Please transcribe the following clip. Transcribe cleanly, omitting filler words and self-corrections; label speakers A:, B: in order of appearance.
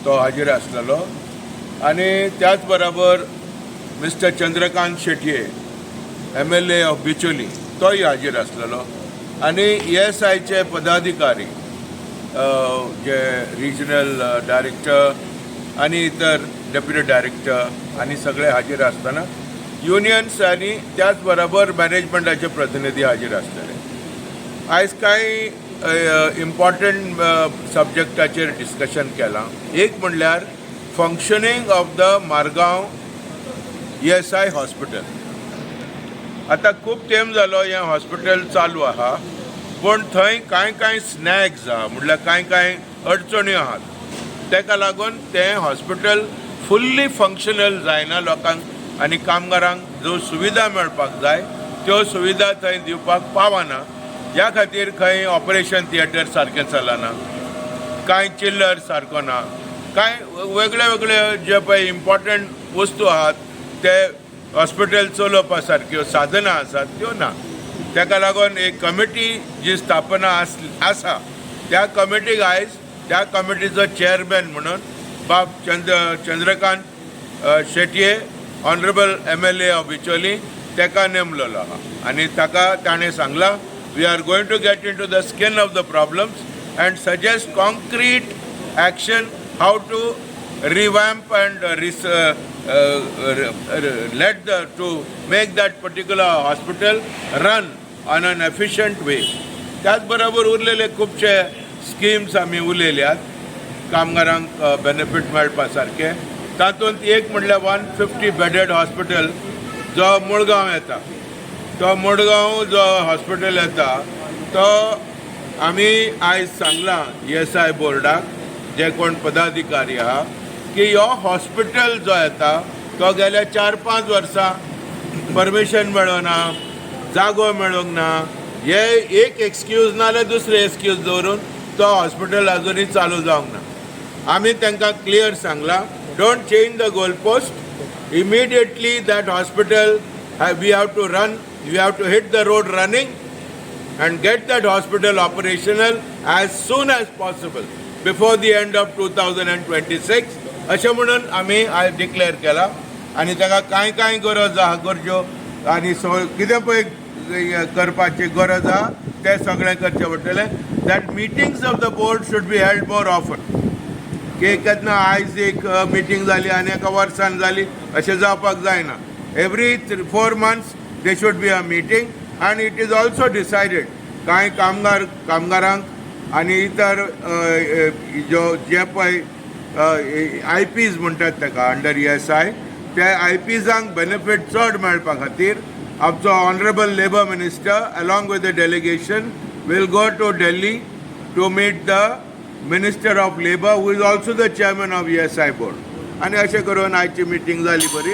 A: तो हाजीर आसलेलो आनी त्याच बरोबर mister Chandrakant Shetye MLA of Bicholim तोय हाजीर आसलेलो आनी ESIचे पदाधिकारी जे रिजनल डायरेक्टर आनी इतर डेप्युटी डायरेक्टर आनी सगळे हाजीर आसतना युनियन्स आनी त्याच बरोबर मॅनेजमेंटाचे प्रतिनिधी हाजीर आसलेले. आयज कांय इम्पॉर्टंट सब्जेक्टाचेर डिस्कशन केलां. एक म्हणल्यार functioning of the Margao ESI hospital. आतां खूब टायम जालो हें हॉस्पिटल चालू आहा, पूण थंय कांय स्नॅक्स आहा, म्हणल्यार कांय अडचण्यो आहात. तेका लागून तें हॉस्पिटल फुल्ली फंक्शनल जायना लोकांक आनी कामगारांक ज्यो सुविधा मेळपाक जाय त्यो सुविधा थंय दिवपाक पावना. ह्या खातीर खंय ऑपरेशन थिएटर सारकें चलना, कांय चिल्लर सारको ना, कांय वेगळे जे पळय इम्पॉर्टंट वस्तू आहात ते हॉस्पिटल चलोवपा सारक्यो साधनां आसात त्यो ना. तेका लागून एक कमिटी जी स्थापना आसा त्या कमिटीक आयज त्या कमिटीचो चेअरमॅन म्हणून बाब Chandrakant Shetye honourable MLA of Bicholim तेका नेमलेलो आहा आनी ताका ताणें सांगलां we are going to get into the skin of the problems and suggest concrete action how to revamp and to make that particular hospital run on an efficient way. त्याच बरोबर उरलेले खूबशे स्किम्स आमी उलयल्यात कामगारांक बेनिफीट मेळपा सारके. तातूंत एक म्हणल्यार 150 बेडेड हॉस्पिटल जो मुळगांव येता, तो मुळगांव जो हॉस्पिटल येता तो आमी आयज सांगलां ESI बोर्डाक जे कोण पदाधिकारी आहा की हो हॉस्पिटल जो येता तो गेल्या 4-5 वर्सां परमिशन मेळोना, जागो मेळूंक ना. हे एक एक्सक्यूज नाल्यार दुसरे एक्सक्यूज दवरून तो हॉस्पिटल आजुनूय चालू जावंक ना. आमी तांकां क्लियर सांगलां don't change the goal post. Immediately that hospital we have to run. You have to hit the road running and get that hospital operational as soon as possible before the end of 2026. अशें म्हणून आमी आयज declare केला आनी ताका कांय गरज आहा गरज्यो आनी कितें पळय करपाची गरज आहा तें सगळें करचें पडटलें. That meetings of the board should be held more often. की केन्ना आयज एक मिटींग जाली आनी एका वर्सान जाली अशें जावपाक जायना. Every 4 months there should be a meeting and it is also decided कांय कामगारांक आनी इतर जे पळय IPs म्हणटात ताका अंडर ESI त्या IPसांक बेनिफीट चड मेळपा खातीर आमचो honourable labour minister along with the delegation will go to Delhi to meet the Minister of Labour who is also the chairman of ESI board. आनी अशें करून आयची मिटींग जाली बरी.